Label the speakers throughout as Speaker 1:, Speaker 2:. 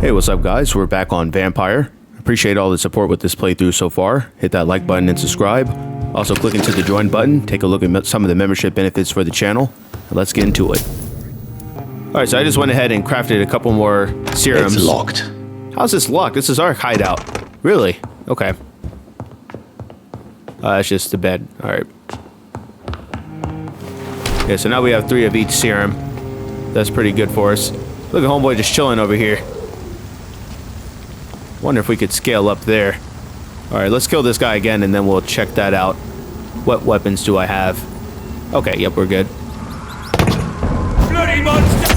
Speaker 1: Hey, what's up guys? We're back on Vampyr. Appreciate all the support with this playthrough so far. Hit that like button and subscribe. Also click into the join button, take a look at some of the membership benefits for the channel. And let's get into it. Alright, so I just went ahead and crafted a couple more serums.
Speaker 2: It's locked.
Speaker 1: How's this locked? This is our hideout. Really? Okay. It's just the bed. Alright. Okay, so now we have 3 of each serum. That's pretty good for us. Look at homeboy just chilling over here. Wonder if we could scale up there. Alright, let's kill this guy again and then we'll check that out. What weapons do I have? Okay, yep, we're good.
Speaker 3: Bloody monster!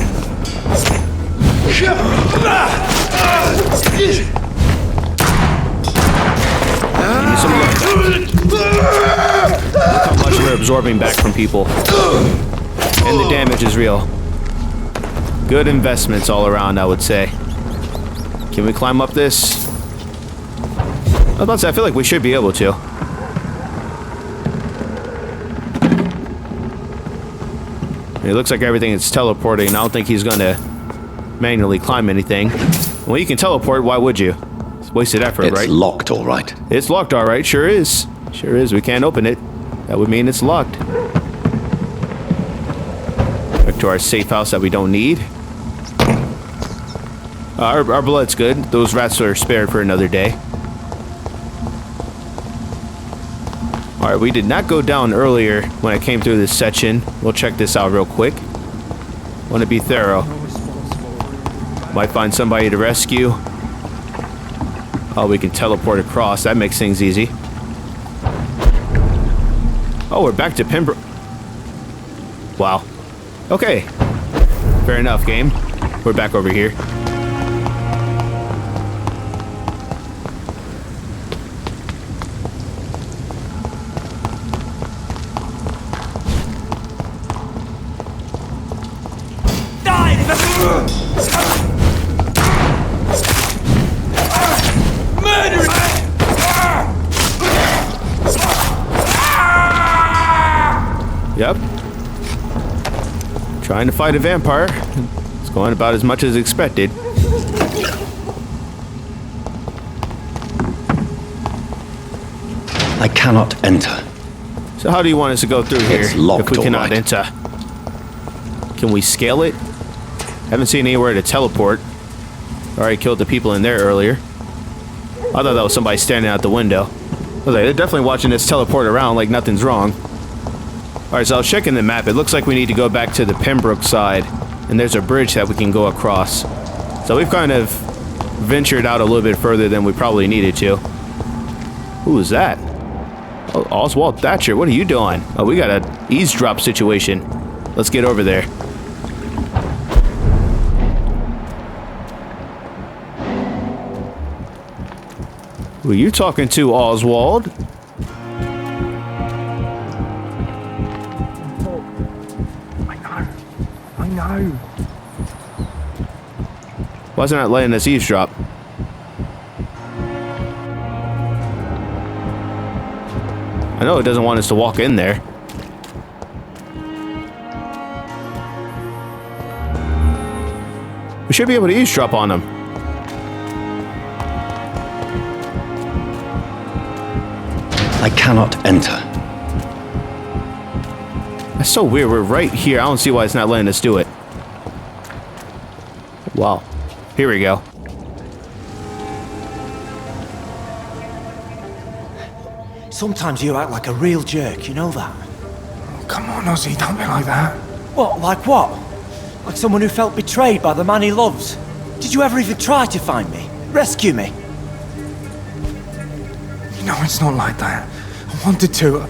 Speaker 1: Give me some luck. Look how much we're absorbing back from people. And the damage is real. Good investments all around, I would say. Can we climb up this? I was about to say, I feel like we should be able to. It looks like everything is teleporting. I don't think he's going to manually climb anything. Well, you can teleport. Why would you? It's wasted effort, right?
Speaker 2: It's locked, all right.
Speaker 1: It's locked, all right. Sure is. Sure is. We can't open it. That would mean it's locked. Back to our safe house that we don't need. Our blood's good. Those rats are spared for another day. Alright, we did not go down earlier when I came through this section. We'll check this out real quick. Want to be thorough. Might find somebody to rescue. Oh, we can teleport across. That makes things easy. Oh, we're back to Pembroke. Wow. Okay. Fair enough, game. We're back over here. Yep. Trying to fight a vampire. It's going about as much as expected.
Speaker 2: I cannot enter.
Speaker 1: So how do you want us to go through here
Speaker 2: It's locked,
Speaker 1: if we cannot
Speaker 2: all right.
Speaker 1: enter? Can we scale it? Haven't seen anywhere to teleport. Already killed the people in there earlier. I thought that was somebody standing out the window. I was like, they're definitely watching us teleport around like nothing's wrong. Alright, so I was checking the map. It looks like we need to go back to the Pembroke side. And there's a bridge that we can go across. So we've kind of ventured out a little bit further than we probably needed to. Who is that? Oh, Oswald Thatcher, what are you doing? Oh, we got an eavesdrop situation. Let's get over there. Who are you talking to, Oswald?
Speaker 3: I know.
Speaker 1: Why isn't it letting us eavesdrop? I know it doesn't want us to walk in there. We should be able to eavesdrop on them.
Speaker 2: I cannot enter.
Speaker 1: That's so weird. We're right here. I don't see why it's not letting us do it. Wow. Here we go.
Speaker 4: Sometimes you act like a real jerk, you know that?
Speaker 3: Oh, come on, Ozzy, don't be like that.
Speaker 4: What, like what? Like someone who felt betrayed by the man he loves? Did you ever even try to find me? Rescue me?
Speaker 3: You know, it's not like that. I wanted to.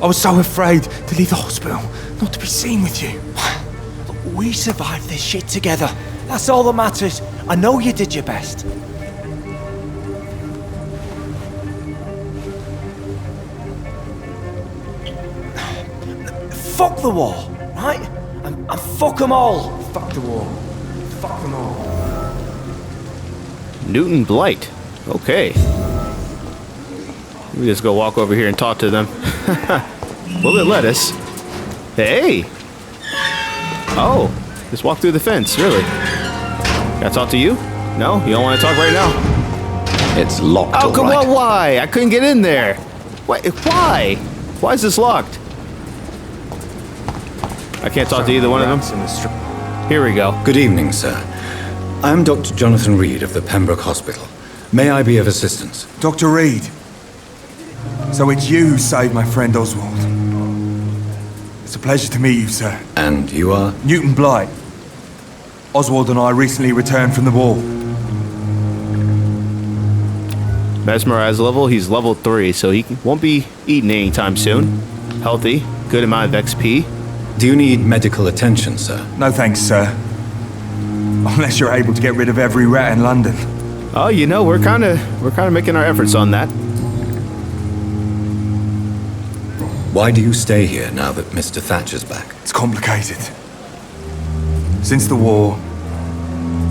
Speaker 3: I was so afraid to leave the hospital, not to be seen with you.
Speaker 4: Look, we survived this shit together. That's all that matters. I know you did your best. Fuck the war, right? And fuck them all.
Speaker 3: Fuck the war. Fuck them all.
Speaker 1: Newton Blight. Okay. We just go walk over here and talk to them. Will it let us? Hey! Oh, just walk through the fence, really. Can I talk to you? No? You don't want to talk right now?
Speaker 2: It's locked,
Speaker 1: Oh,
Speaker 2: all
Speaker 1: come
Speaker 2: right.
Speaker 1: on, why? I couldn't get in there. Why? Why is this locked? I can't talk to either one of them. Here we go.
Speaker 2: Good evening, sir. I'm Dr. Jonathan Reid of the Pembroke Hospital. May I be of assistance?
Speaker 3: Dr. Reid. So it's you who saved my friend Oswald. It's a pleasure to meet you, sir.
Speaker 2: And you are?
Speaker 3: Newton Blight. Oswald and I recently returned from the war.
Speaker 1: Mesmerize level, he's level 3, so he won't be eating anytime soon. Healthy, good amount of XP.
Speaker 2: Do you need medical attention, sir?
Speaker 3: No thanks, sir. Unless you're able to get rid of every rat in London.
Speaker 1: Oh, you know, we're kind of making our efforts on that.
Speaker 2: Why do you stay here now that Mr. Thatcher's back?
Speaker 3: It's complicated. Since the war,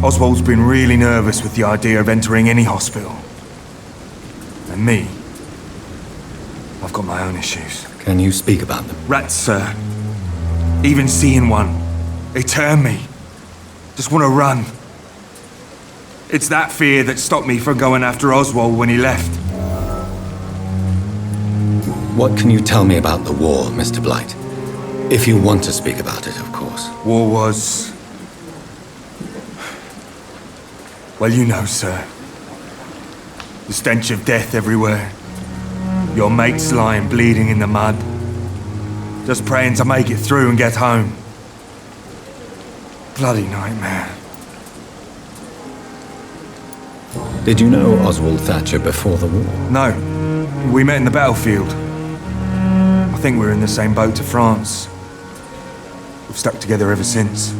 Speaker 3: Oswald's been really nervous with the idea of entering any hospital. And me, I've got my own issues.
Speaker 2: Can you speak about them?
Speaker 3: Rats, sir. Even seeing one, they turn me. Just want to run. It's that fear that stopped me from going after Oswald when he left.
Speaker 2: What can you tell me about the war, Mr. Blight? If you want to speak about it, of course.
Speaker 3: War was... Well, you know, sir. The stench of death everywhere. Your mates lying bleeding in the mud. Just praying to make it through and get home. Bloody nightmare.
Speaker 2: Did you know Oswald Thatcher before the war?
Speaker 3: No. We met in the battlefield. I think we're in the same boat to France. We've stuck together ever since.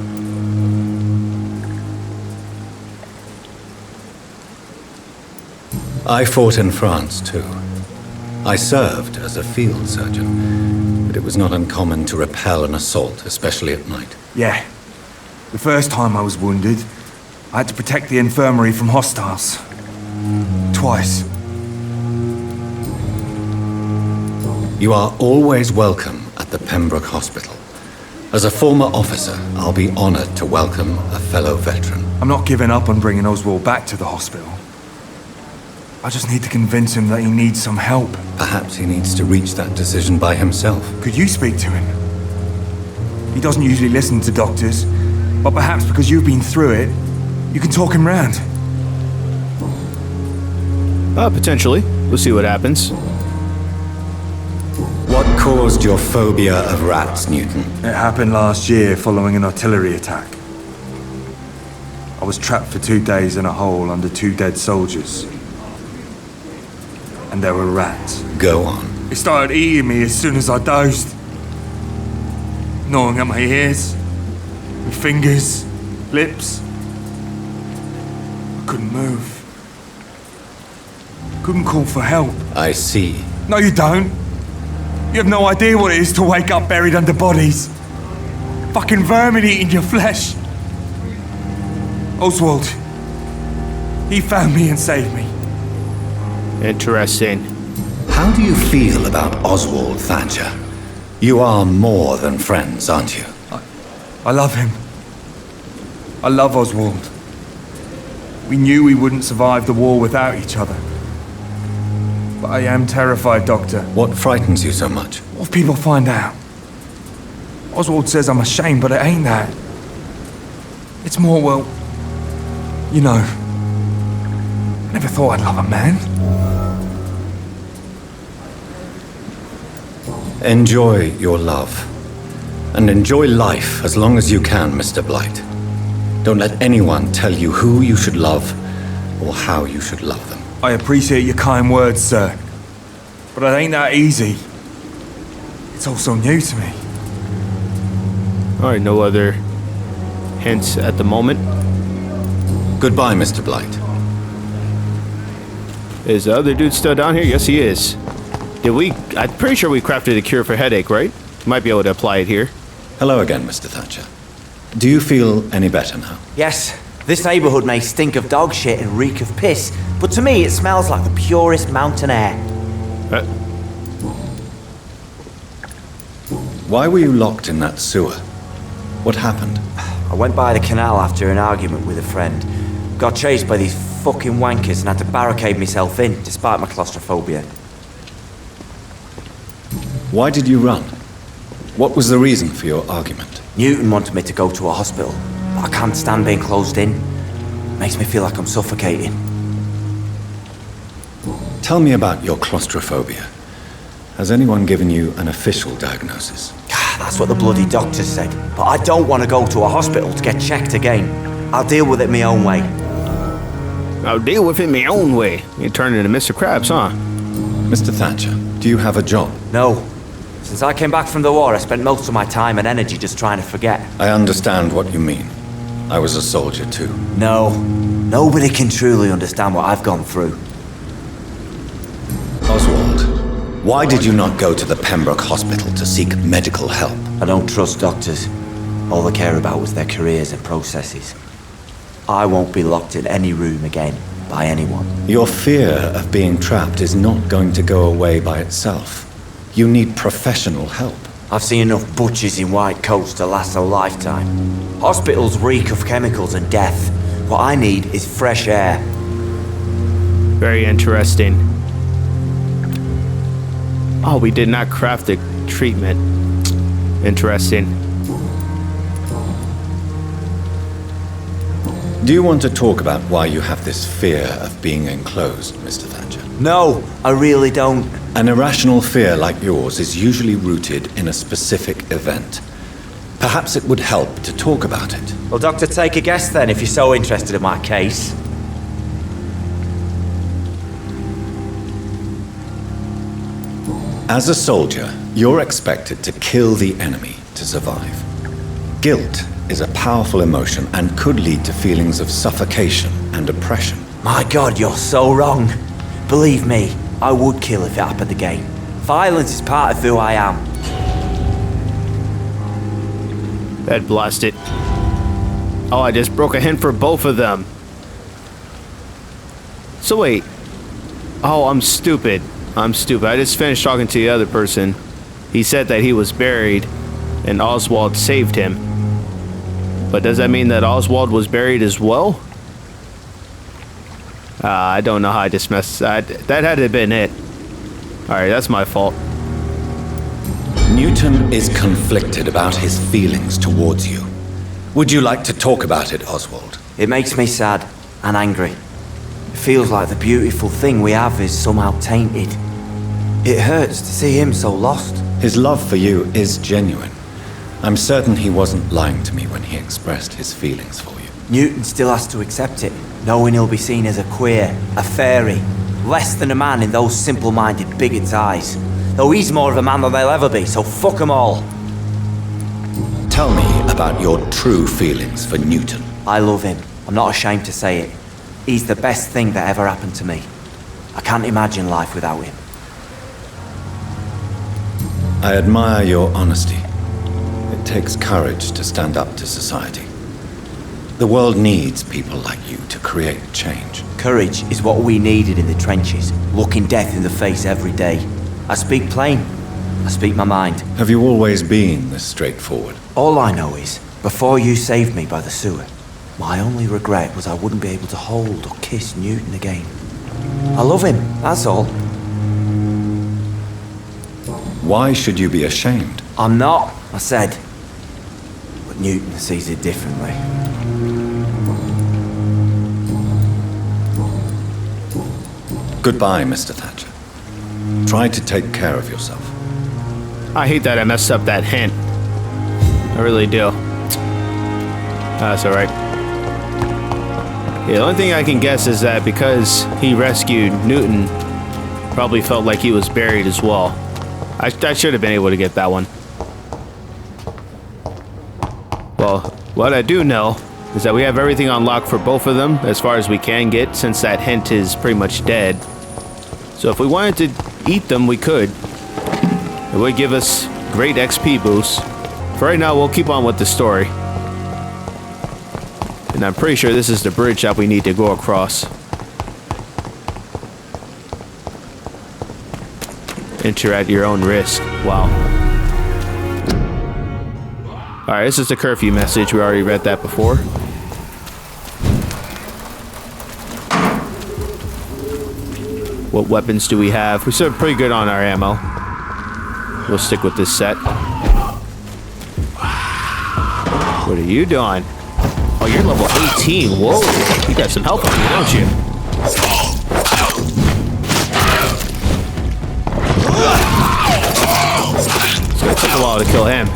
Speaker 2: I fought in France, too. I served as a field surgeon, but it was not uncommon to repel an assault, especially at night.
Speaker 3: Yeah. The first time I was wounded, I had to protect the infirmary from hostiles. Twice.
Speaker 2: You are always welcome at the Pembroke Hospital. As a former officer, I'll be honored to welcome a fellow veteran.
Speaker 3: I'm not giving up on bringing Oswald back to the hospital. I just need to convince him that he needs some help.
Speaker 2: Perhaps he needs to reach that decision by himself.
Speaker 3: Could you speak to him? He doesn't usually listen to doctors, but perhaps because you've been through it, you can talk him round.
Speaker 1: Potentially. We'll see what happens.
Speaker 2: What caused your phobia of rats, Newton?
Speaker 3: It happened last year following an artillery attack. I was trapped for 2 days in a hole under 2 dead soldiers. And there were rats.
Speaker 2: Go on.
Speaker 3: They started eating me as soon as I dozed. Gnawing at my ears, with fingers, lips. I couldn't move. Couldn't call for help.
Speaker 2: I see.
Speaker 3: No, you don't. You have no idea what it is to wake up buried under bodies. Fucking vermin eating your flesh. Oswald. He found me and saved me.
Speaker 1: Interesting.
Speaker 2: How do you feel about Oswald Thatcher? You are more than friends, aren't you?
Speaker 3: I love him. I love Oswald. We knew we wouldn't survive the war without each other. But I am terrified, Doctor.
Speaker 2: What frightens you so much?
Speaker 3: What if people find out? Oswald says I'm ashamed, but it ain't that. It's more, well, you know, I never thought I'd love a man.
Speaker 2: Enjoy your love. And enjoy life as long as you can, Mr. Blight. Don't let anyone tell you who you should love or how you should love them.
Speaker 3: I appreciate your kind words, sir. But it ain't that easy. It's all so new to me.
Speaker 1: Alright, no other hints at the moment.
Speaker 2: Goodbye, Mr. Blight.
Speaker 1: Is the other dude still down here? Yes, he is. I'm pretty sure we crafted a cure for headache, right? Might be able to apply it here.
Speaker 2: Hello again, Mr. Thatcher. Do you feel any better now?
Speaker 4: Yes, this neighbourhood may stink of dog shit and reek of piss, but to me it smells like the purest mountain air.
Speaker 2: Why were you locked in that sewer? What happened?
Speaker 4: I went by the canal after an argument with a friend. Got chased by these fucking wankers and had to barricade myself in, despite my claustrophobia.
Speaker 2: Why did you run? What was the reason for your argument?
Speaker 4: Newton wanted me to go to a hospital, but I can't stand being closed in. Makes me feel like I'm suffocating.
Speaker 2: Tell me about your claustrophobia. Has anyone given you an official diagnosis?
Speaker 4: That's what the bloody doctor said. But I don't want to go to a hospital to get checked again. I'll deal with it my own way.
Speaker 1: I'll deal with it my own way. You turned into Mr. Krabs, huh?
Speaker 2: Mr. Thatcher, do you have a job?
Speaker 4: No. Since I came back from the war, I spent most of my time and energy just trying to forget.
Speaker 2: I understand what you mean. I was a soldier too.
Speaker 4: No. Nobody can truly understand what I've gone through.
Speaker 2: Oswald, why did you not go to the Pembroke Hospital to seek medical help?
Speaker 4: I don't trust doctors. All they care about was their careers and processes. I won't be locked in any room again by anyone.
Speaker 2: Your fear of being trapped is not going to go away by itself. You need professional help.
Speaker 4: I've seen enough butchers in white coats to last a lifetime. Hospitals reek of chemicals and death. What I need is fresh air.
Speaker 1: Very interesting. Oh, we did not craft the treatment. Interesting.
Speaker 2: Do you want to talk about why you have this fear of being enclosed, Mr. Thatcher?
Speaker 4: No, I really don't.
Speaker 2: An irrational fear like yours is usually rooted in a specific event. Perhaps it would help to talk about it.
Speaker 4: Well, Doctor, take a guess then if you're so interested in my case.
Speaker 2: As a soldier, you're expected to kill the enemy to survive. Guilt is a powerful emotion and could lead to feelings of suffocation and oppression.
Speaker 4: My God, you're so wrong. Believe me, I would kill if it happened again. Violence is part of who I am.
Speaker 1: That blasted. Oh, I just broke a hint for both of them. So wait. Oh, I'm stupid. I just finished talking to the other person. He said that he was buried and Oswald saved him. But does that mean that Oswald was buried as well? I don't know how I just messed. That had to have been it. Alright, that's my fault.
Speaker 2: Newton is conflicted about his feelings towards you. Would you like to talk about it, Oswald?
Speaker 4: It makes me sad and angry. It feels like the beautiful thing we have is somehow tainted. It hurts to see him so lost.
Speaker 2: His love for you is genuine. I'm certain he wasn't lying to me when he expressed his feelings for you.
Speaker 4: Newton still has to accept it, knowing he'll be seen as a queer, a fairy, less than a man in those simple-minded bigots' eyes. Though he's more of a man than they'll ever be, so fuck them all.
Speaker 2: Tell me about your true feelings for Newton.
Speaker 4: I love him. I'm not ashamed to say it. He's the best thing that ever happened to me. I can't imagine life without him.
Speaker 2: I admire your honesty. It takes courage to stand up to society. The world needs people like you to create change.
Speaker 4: Courage is what we needed in the trenches, looking death in the face every day. I speak plain. I speak my mind.
Speaker 2: Have you always been this straightforward?
Speaker 4: All I know is, before you saved me by the sewer, my only regret was I wouldn't be able to hold or kiss Newton again. I love him, that's all.
Speaker 2: Why should you be ashamed?
Speaker 4: I'm not, I said. But Newton sees it differently.
Speaker 2: Goodbye, Mr. Thatcher. Try to take care of yourself.
Speaker 1: I hate that I messed up that hint. I really do. That's alright. Yeah, the only thing I can guess is that because he rescued Newton, probably felt like he was buried as well. I should have been able to get that one. Well, what I do know is that we have everything unlocked for both of them as far as we can get, since that hint is pretty much dead. So if we wanted to eat them, we could. It would give us great XP boosts. For right now, we'll keep on with the story. And I'm pretty sure this is the bridge that we need to go across. Enter at your own risk. Wow. Alright, this is the curfew message. We already read that before. What weapons do we have? We're still pretty good on our ammo. We'll stick with this set. What are you doing? Oh, you're level 18. Whoa. You got some health on you, don't you? It's gonna take a while to kill him.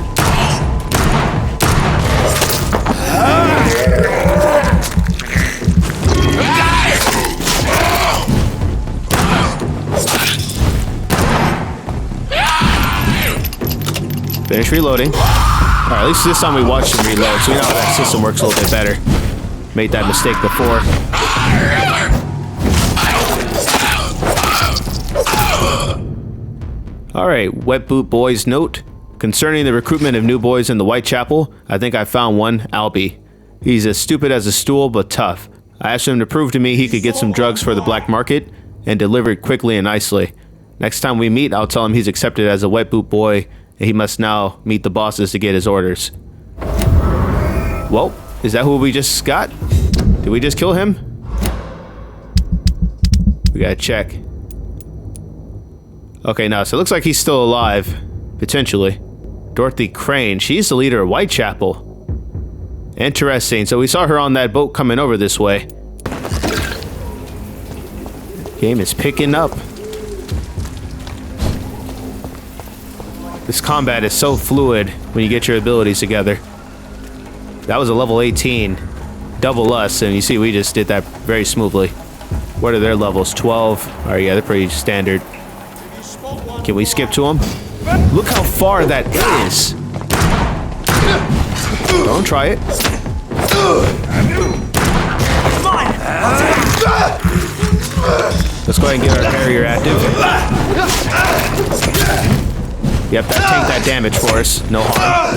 Speaker 1: Finish reloading. Alright, at least this time we watched him reload, so we know how that system works a little bit better. Made that mistake before. Alright, Wet Boot Boy's note. Concerning the recruitment of new boys in the Whitechapel, I think I found one, Albie. He's as stupid as a stool, but tough. I asked him to prove to me he could get some drugs for the black market and deliver it quickly and nicely. Next time we meet, I'll tell him he's accepted as a Wet Boot Boy and he must now meet the bosses to get his orders. Well, is that who we just got? Did we just kill him? We gotta check. Okay, no, so it looks like he's still alive. Potentially. Dorothy Crane, she's the leader of Whitechapel. Interesting, so we saw her on that boat coming over this way. Game is picking up. This combat is so fluid when you get your abilities together. That was a level 18. Double us, and you see we just did that very smoothly. What are their levels? 12? Alright, yeah, they're pretty standard. Can we skip to them? Look how far that is! Don't try it. Let's go ahead and get our barrier active. Yep, take that damage for us. No harm.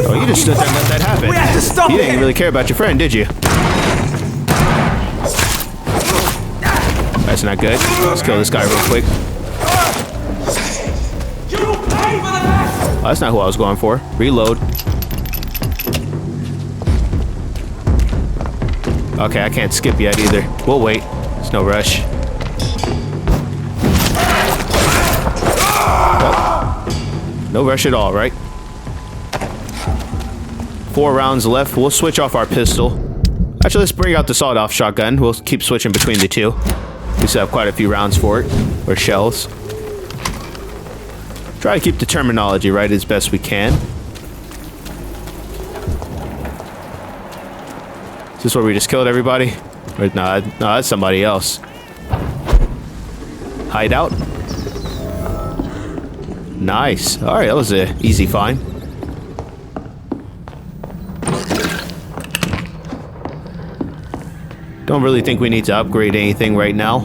Speaker 1: Oh, you just stood there and let that happen.
Speaker 4: We have to stop
Speaker 1: You
Speaker 4: him.
Speaker 1: didn't really care about your friend, did you? That's not good. Let's kill this guy real quick. Oh, that's not who I was going for. Reload. Okay, I can't skip yet either. We'll wait. There's no rush. No rush at all, right? 4 rounds left. We'll switch off our pistol. Actually, let's bring out the sawed-off shotgun. We'll keep switching between the two. We still have quite a few rounds for it. Or shells. Try to keep the terminology right as best we can. Is this where we just killed everybody? Or, no, that's somebody else. Hideout. Nice. Alright, that was an easy find. Don't really think we need to upgrade anything right now.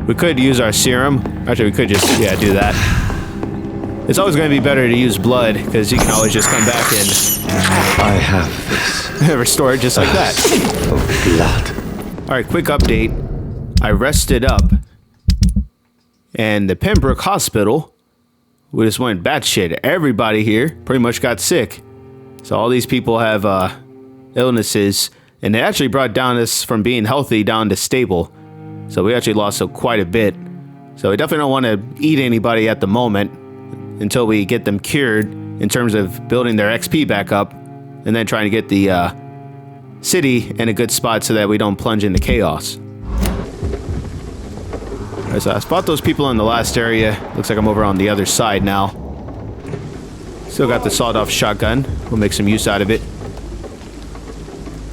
Speaker 1: We could use our serum. Actually, we could just, yeah, do that. It's always going to be better to use blood, because you can always just come back and
Speaker 2: I have this
Speaker 1: restore it just like that.
Speaker 2: of blood.
Speaker 1: Alright, quick update. I rested up. And the Pembroke Hospital, we just went batshit. Everybody here pretty much got sick. So all these people have illnesses. And they actually brought down us from being healthy down to stable. So we actually lost quite a bit. So we definitely don't want to eat anybody at the moment until we get them cured in terms of building their XP back up and then trying to get the city in a good spot so that we don't plunge into chaos. Alright, so I spot those people in the last area. Looks like I'm over on the other side now. Still got the sawed-off shotgun. We'll make some use out of it.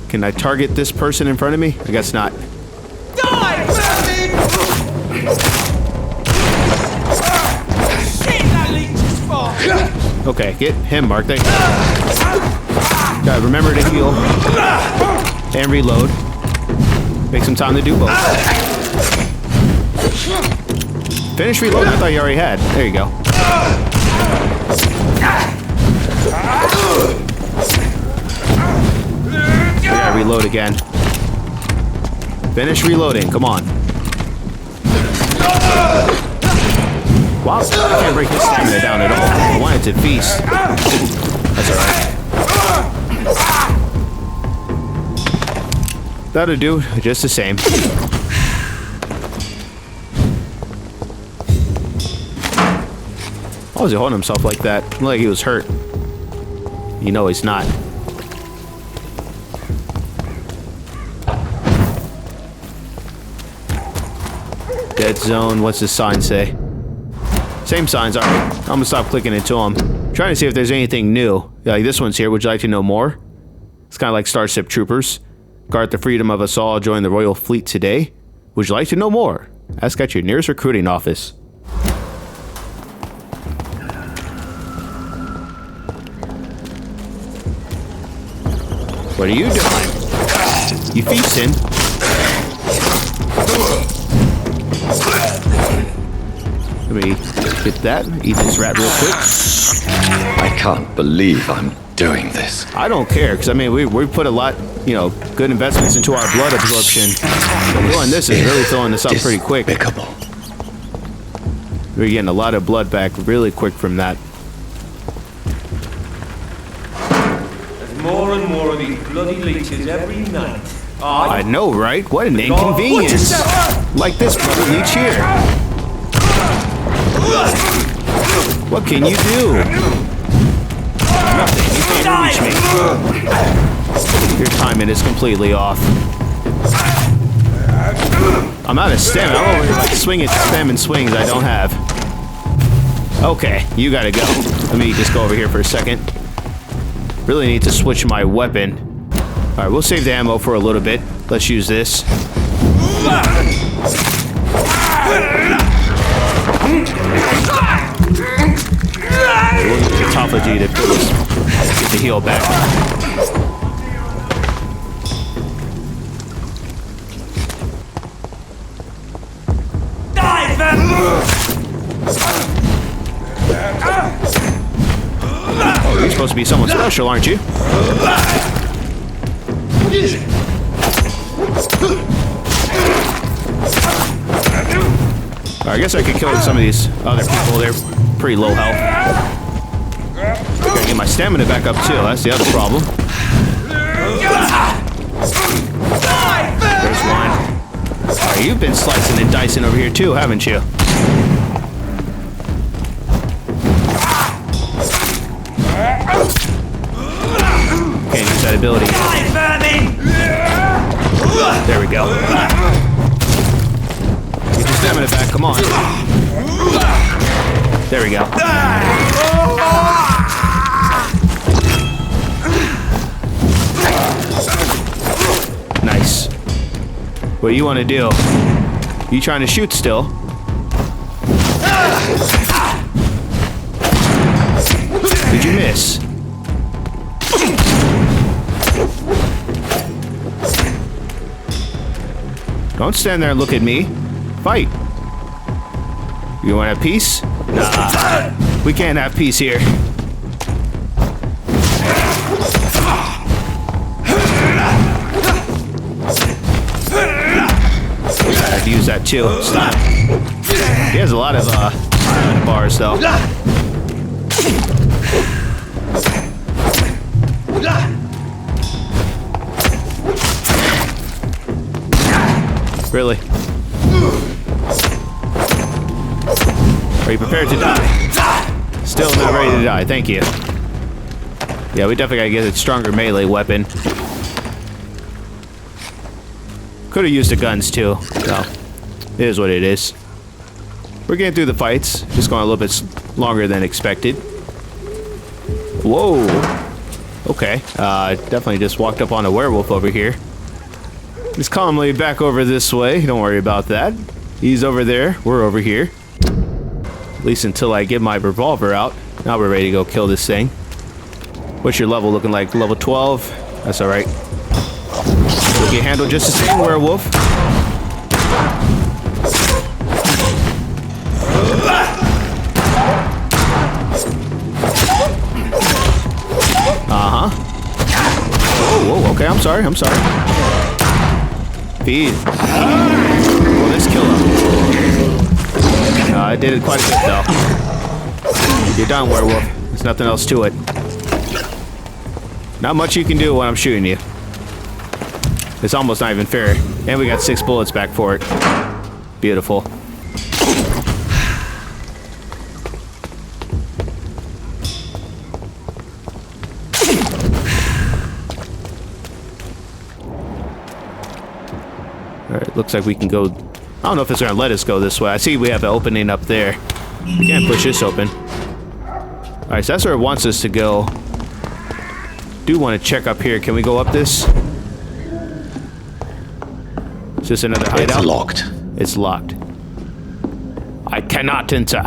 Speaker 1: Can I target this person in front of me? I guess not.
Speaker 5: Die, bastard! Shit, that leech is far!
Speaker 1: Okay, get him, Mark. Thank you. Gotta remember to heal. And reload. Make some time to do both. Finish reloading. I thought you already had. There you go. I gotta reload again. Finish reloading. Come on. Wow, I can't break his stamina down at all. I wanted to feast. That's alright. That'll do, just the same. Why was he holding himself like that? Looked like he was hurt. You know he's not. Dead zone, what's the sign say? Same signs, alright. I'm gonna stop clicking into them. Trying to see if there's anything new. Yeah, like this one's here, would you like to know more? It's kind of like Starship Troopers. Guard the freedom of us all, join the Royal Fleet today. Would you like to know more? Ask at your nearest recruiting office. What are you doing? You feasting? Let me get that. Eat this rat real quick.
Speaker 2: I can't believe I'm doing this.
Speaker 1: I don't care, because I mean, we put a lot, you know, good investments into our blood absorption. But doing this is really filling this up pretty quick.
Speaker 2: Despicable.
Speaker 1: We're getting a lot of blood back really quick from that.
Speaker 5: There's more and more of these bloody leeches every night.
Speaker 1: I know, right? What an inconvenience. Like this bloody leech here. What can you do? Nothing. You can't reach me. Your timing is completely off. I'm out of stamina. I'm over here like swinging, spamming swings I don't have. Okay, you gotta go. Let me just go over here for a second. Really need to switch my weapon. Alright, we'll save the ammo for a little bit. Let's use this. We'll use the autophagy to get the heal back. Oh, you're supposed to be someone special, aren't you? I guess I could kill some of these other people. They're pretty low health. Gotta get my stamina back up too. That's the other problem. There's one. Alright, you've been slicing and dicing over here too, haven't you? Can't use that ability. There we go. Get your stamina back, come on. There we go. Nice. What do you want to do? You trying to shoot still? Did you miss? Don't stand there and look at me. Fight. You want to have peace? Nah. We can't have peace here. I have to use that too. Stop. He has a lot of bars though. Really? Are you prepared to die? Still not ready to die, thank you. Yeah, we definitely gotta get a stronger melee weapon. Could have used the guns too. So, it is what it is. We're getting through the fights. Just going a little bit longer than expected. Whoa. Okay. Definitely just walked up on a werewolf over here. He's calmly back over this way. Don't worry about that. He's over there. We're over here. At least until I get my revolver out. Now we're ready to go kill this thing. What's your level looking like? Level 12? That's alright. You can handle just the same, werewolf. Uh-huh. Whoa, okay, I'm sorry. Feed. Will this kill him? I did it quite a bit, though. You're done, werewolf. There's nothing else to it. Not much you can do when I'm shooting you. It's almost not even fair. And we got 6 bullets back for it. Beautiful. Alright, looks like we can go... I don't know if it's going to let us go this way. I see we have an opening up there. We can't push this open. Alright, so that's where it wants us to go. Do want to check up here. Can we go up this? Is this another hideout?
Speaker 2: It's locked.
Speaker 1: It's locked. I cannot enter.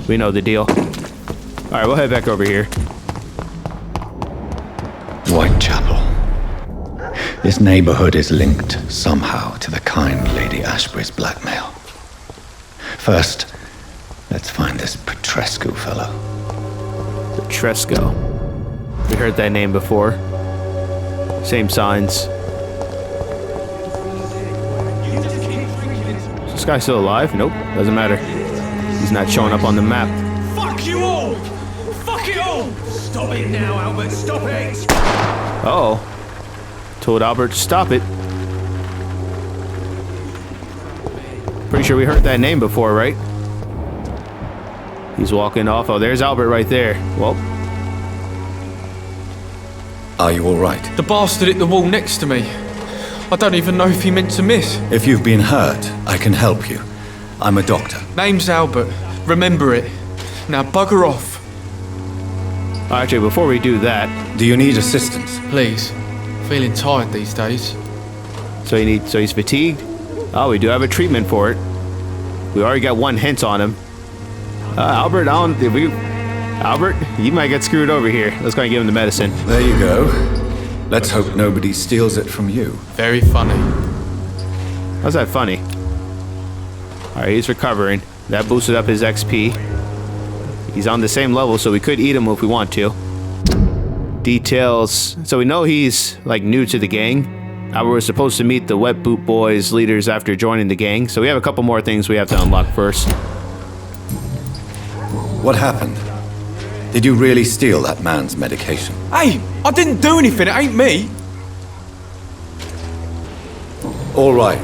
Speaker 1: We know the deal. Alright, we'll head back over here.
Speaker 2: Whitechapel. This neighborhood is linked somehow to the kind Lady Ashbury's blackmail. First, let's find this Petrescu fellow.
Speaker 1: Petrescu. We heard that name before. Same signs. Is this guy still alive? Nope, doesn't matter. He's not showing up on the map.
Speaker 5: Fuck you all! Fuck it all! Stop it now, Albert, stop it!
Speaker 1: Uh-oh. Told Albert to stop it. Pretty sure we heard that name before, right? He's walking off. Oh, there's Albert right there. Well.
Speaker 2: Are you all right?
Speaker 6: The bastard hit the wall next to me. I don't even know if he meant to miss.
Speaker 2: If you've been hurt, I can help you. I'm a doctor.
Speaker 6: Name's Albert. Remember it. Now bugger off.
Speaker 1: Actually, before we do that...
Speaker 2: Do you need assistance?
Speaker 6: Please. Feeling tired these days.
Speaker 1: So he's fatigued? Oh, we do have a treatment for it. We already got 1 hint on him. Albert, Albert, you might get screwed over here. Let's go and give him the medicine.
Speaker 2: There you go. Let's hope nobody steals it from you.
Speaker 6: Very funny.
Speaker 1: How's that funny? Alright, he's recovering. That boosted up his XP. He's on the same level, so we could eat him if we want to. Details. So we know he's, like, new to the gang. We were supposed to meet the Wet Boot Boys leaders after joining the gang, so we have a couple more things we have to unlock first.
Speaker 2: What happened? Did you really steal that man's medication?
Speaker 6: Hey, I didn't do anything. It ain't me.
Speaker 2: All right.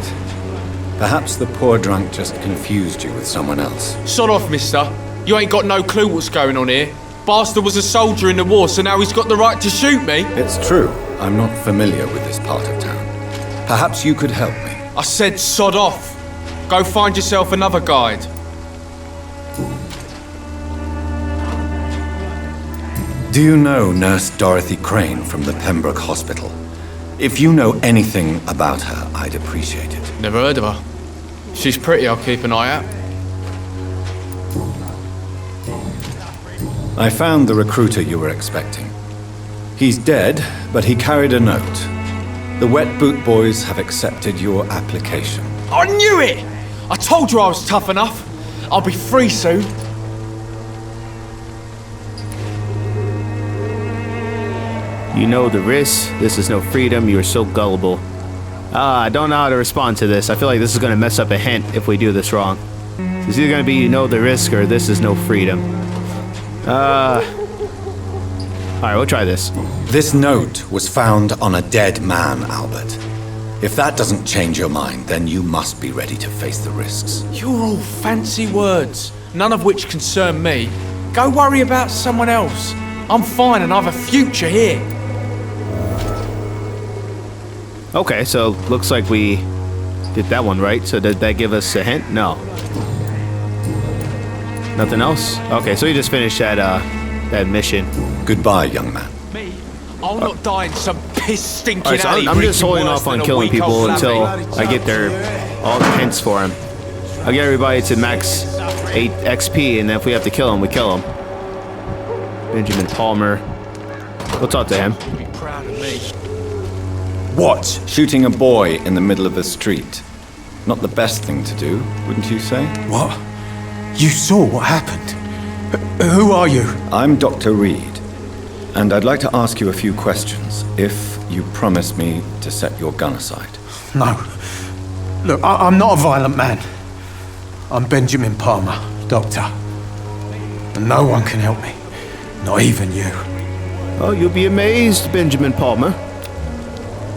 Speaker 2: Perhaps the poor drunk just confused you with someone else.
Speaker 6: Sod off, mister. You ain't got no clue what's going on here. Bastard was a soldier in the war, so now he's got the right to shoot me.
Speaker 2: It's true. I'm not familiar with this part of town. Perhaps you could help me.
Speaker 6: I said sod off. Go find yourself another guide.
Speaker 2: Do you know Nurse Dorothy Crane from the Pembroke Hospital? If you know anything about her, I'd appreciate it.
Speaker 6: Never heard of her. She's pretty, I'll keep an eye out.
Speaker 2: I found the recruiter you were expecting. He's dead, but he carried a note. The Wet Boot Boys have accepted your application.
Speaker 6: I knew it! I told you I was tough enough. I'll be free soon.
Speaker 1: You know the risk. This is no freedom. You are so gullible. I don't know how to respond to this. I feel like this is going to mess up a hint if we do this wrong. It's either going to be you know the risk or this is no freedom. Alright, we'll try this.
Speaker 2: This note was found on a dead man, Albert. If that doesn't change your mind, then you must be ready to face the risks.
Speaker 6: You're all fancy words, none of which concern me. Go worry about someone else. I'm fine and I have a future here.
Speaker 1: Okay, so looks like we did that one right. So did that give us a hint? No. Nothing else? Okay, so we just finished that mission.
Speaker 2: Goodbye, young man.
Speaker 6: Me? I'll not die in some piss-stinking
Speaker 1: Alright, so
Speaker 6: alley.
Speaker 1: I'm just holding off on killing people until
Speaker 6: I
Speaker 1: I get all the hints for him. I'll get everybody to max 8 XP, and then if we have to kill him, we kill him. Benjamin Palmer. We'll talk to him.
Speaker 6: Be proud of me.
Speaker 3: What?
Speaker 2: Shooting a boy in the middle of the street. Not the best thing to do, wouldn't you say?
Speaker 3: What? You saw what happened? Who are you?
Speaker 2: I'm Dr. Reid, and I'd like to ask you a few questions, if you promise me to set your gun aside.
Speaker 3: No. Look, I'm not a violent man. I'm Benjamin Palmer, doctor. And no one can help me. Not even you.
Speaker 1: Oh, you'll be amazed, Benjamin Palmer.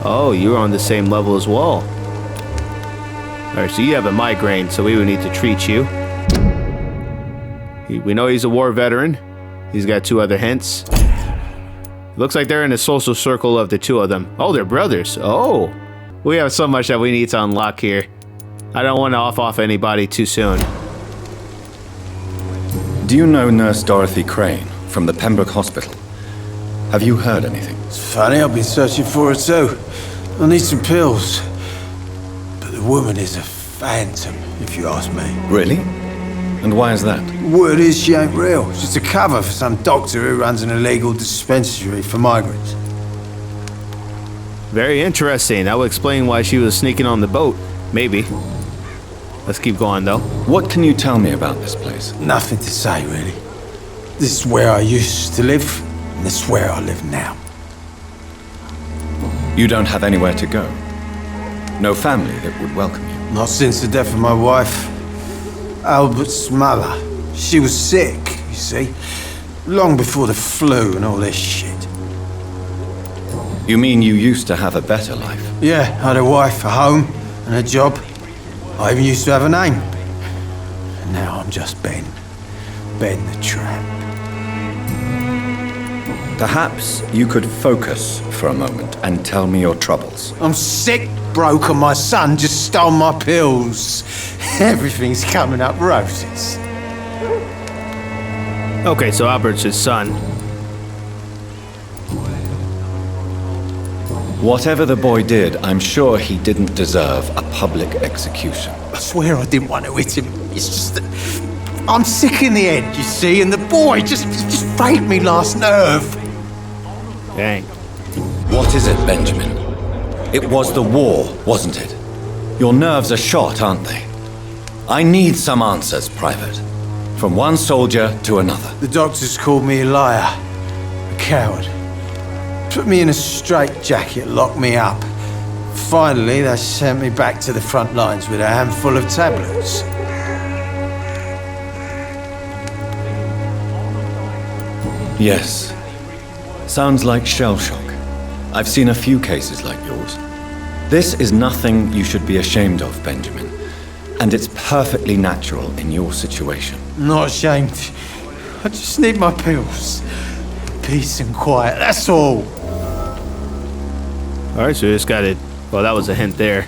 Speaker 1: Oh, you're on the same level as well. Alright, so you have a migraine, so we would need to treat you. We know he's a war veteran. He's got 2 other hints. Looks like they're in a social circle of the 2 of them. Oh, they're brothers. Oh, we have so much that we need to unlock here. I don't want to off anybody too soon.
Speaker 2: Do you know Nurse Dorothy Crane from the Pembroke Hospital? Have you heard anything?
Speaker 7: It's funny, I've been searching for her too. I need some pills. But the woman is a phantom, if you ask me.
Speaker 2: Really? And why is that?
Speaker 7: Word is she ain't real. She's just a cover for some doctor who runs an illegal dispensary for migrants.
Speaker 1: Very interesting. That would explain why she was sneaking on the boat. Maybe. Let's keep going, though.
Speaker 2: What can you tell me about this place?
Speaker 7: Nothing to say, really. This is where I used to live, and this is where I live now.
Speaker 2: You don't have anywhere to go? No family that would welcome you?
Speaker 7: Not since the death of my wife, Albert's mother. She was sick, you see. Long before the flu and all this shit.
Speaker 2: You mean you used to have a better life?
Speaker 7: Yeah, I had a wife, a home, and a job. I even used to have a name. And now I'm just Ben. Ben the Tramp.
Speaker 2: Perhaps you could focus for a moment and tell me your troubles.
Speaker 7: I'm sick, broke, and my son just stole my pills. Everything's coming up roses.
Speaker 1: Okay, so Albert's his son.
Speaker 2: Whatever the boy did, I'm sure he didn't deserve a public execution.
Speaker 7: I swear I didn't want to hit him. It's just that I'm sick in the head, you see, and the boy just frayed me last nerve.
Speaker 1: Dang.
Speaker 2: What is it, Benjamin? It was the war, wasn't it? Your nerves are shot, aren't they? I need some answers, Private. From one soldier to another.
Speaker 7: The doctors called me a liar, a coward. Put me in a straitjacket, locked me up. Finally, they sent me back to the front lines with a handful of tablets.
Speaker 2: Yes. Sounds like shell shock. I've seen a few cases like yours. This is nothing you should be ashamed of, Benjamin. And it's perfectly natural in your situation.
Speaker 7: Not ashamed. I just need my pills. Peace and quiet, that's all.
Speaker 1: Alright, so we just got it. Well, that was a hint there.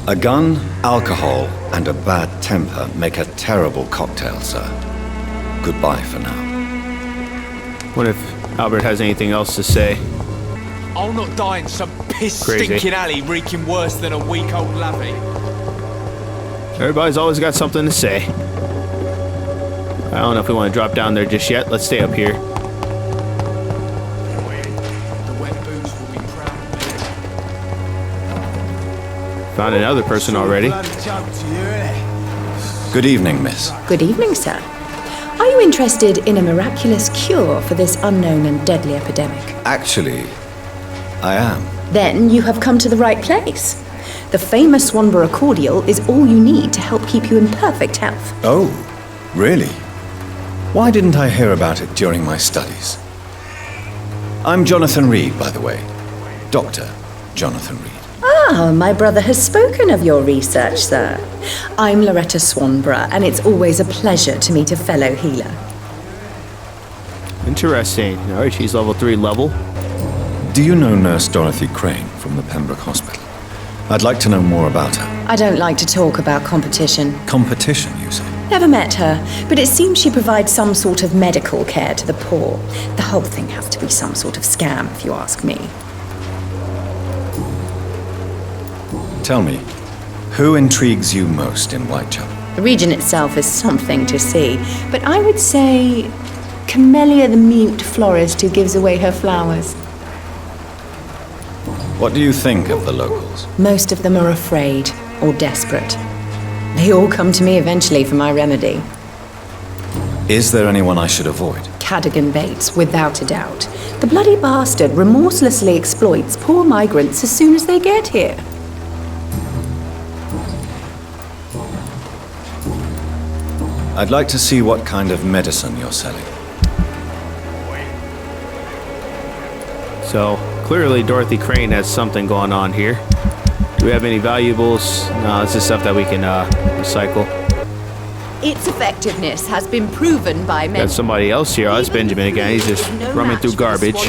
Speaker 2: A gun, alcohol, and a bad temper make a terrible cocktail, sir. Goodbye for now.
Speaker 1: What if Albert has anything else to say?
Speaker 6: I'll not die in some
Speaker 1: Crazy.
Speaker 6: piss-stinking alley reeking worse than a week-old lavvy.
Speaker 1: Everybody's always got something to say. I don't know if we want to drop down there just yet. Let's stay up here.
Speaker 6: The wet boots will be proud of me.
Speaker 1: Found another person already.
Speaker 2: Good evening, miss.
Speaker 8: Good evening, sir. Are you interested in a miraculous cure for this unknown and deadly epidemic?
Speaker 2: Actually, I am.
Speaker 8: Then you have come to the right place. The famous Swanborough cordial is all you need to help keep you in perfect health.
Speaker 2: Oh, really? Why didn't I hear about it during my studies? I'm Jonathan Reid, by the way. Dr. Jonathan Reid.
Speaker 8: Ah, my brother has spoken of your research, sir. I'm Loretta Swanborough, and it's always a pleasure to meet a fellow healer.
Speaker 1: Interesting. Alright, she's level 3 level.
Speaker 2: Do you know Nurse Dorothy Crane from the Pembroke Hospital? I'd like to know more about her.
Speaker 8: I don't like to talk about competition.
Speaker 2: Competition, you say?
Speaker 8: Never met her, but it seems she provides some sort of medical care to the poor. The whole thing has to be some sort of scam, if you ask me.
Speaker 2: Tell me, who intrigues you most in Whitechapel?
Speaker 8: The region itself is something to see, but I would say Camellia the mute florist who gives away her flowers.
Speaker 2: What do you think of the locals?
Speaker 8: Most of them are afraid or desperate. They all come to me eventually for my remedy.
Speaker 2: Is there anyone I should avoid?
Speaker 8: Cadogan Bates, without a doubt. The bloody bastard remorselessly exploits poor migrants as soon as they get here.
Speaker 2: I'd like to see what kind of medicine you're selling.
Speaker 1: So, clearly Dorothy Crane has something going on here. Do we have any valuables? No, this is stuff that we can recycle.
Speaker 9: Its effectiveness has been proven by many.
Speaker 1: Got somebody else here. Oh, that's Benjamin again. He's just rumming through garbage.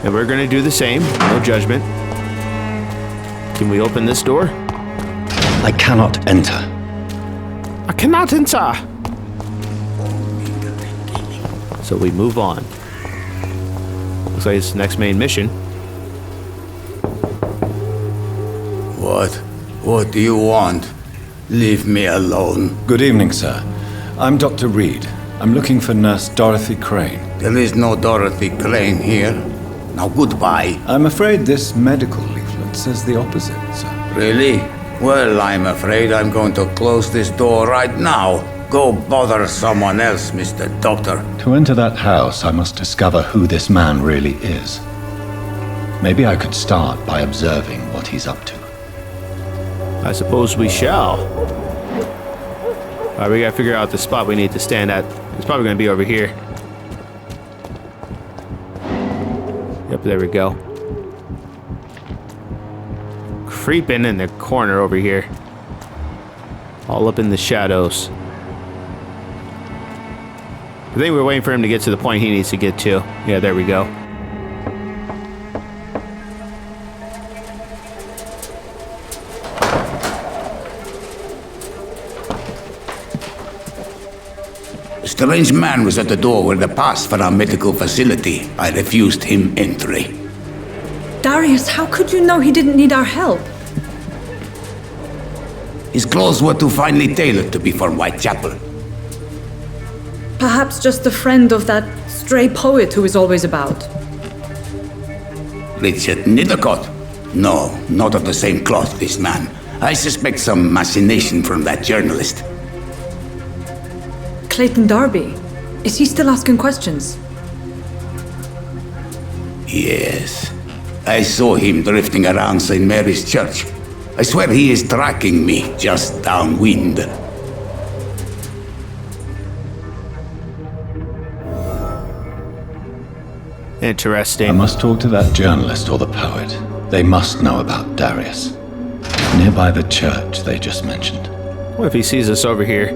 Speaker 1: And we're gonna do the same. No judgment. Can we open this door?
Speaker 2: I cannot enter.
Speaker 1: I cannot enter. So we move on. Looks like it's the next main mission.
Speaker 10: What do you want? Leave me alone.
Speaker 2: Good evening, sir. I'm Dr. Reid. I'm looking for Nurse Dorothy Crane.
Speaker 10: There is no Dorothy Crane here. Now goodbye.
Speaker 2: I'm afraid this medical leaflet says the opposite, sir.
Speaker 10: Really? Well, I'm afraid I'm going to close this door right now. Go bother someone else, Mr. Doctor.
Speaker 2: To enter that house, I must discover who this man really is. Maybe I could start by observing what he's up to.
Speaker 1: I suppose we shall. Alright, we gotta figure out the spot we need to stand at. It's probably gonna be over here. Yep, there we go. Creeping in the corner over here. All up in the shadows. I think we're waiting for him to get to the point he needs to get to. Yeah, there we go.
Speaker 10: A strange man was at the door with a pass for our medical facility. I refused him entry.
Speaker 11: Darius, how could you know he didn't need our help?
Speaker 10: His clothes were too finely tailored to be from Whitechapel.
Speaker 11: Perhaps just a friend of that stray poet who is always about.
Speaker 10: Richard Nithercott? No, not of the same cloth, this man. I suspect some machination from that journalist.
Speaker 11: Clayton Darby. Is he still asking questions?
Speaker 10: Yes. I saw him drifting around St. Mary's Church. I swear he is tracking me just downwind.
Speaker 1: Interesting.
Speaker 2: I must talk to that journalist or the poet. They must know about Darius. Nearby the church they just mentioned.
Speaker 1: What if he sees us over here?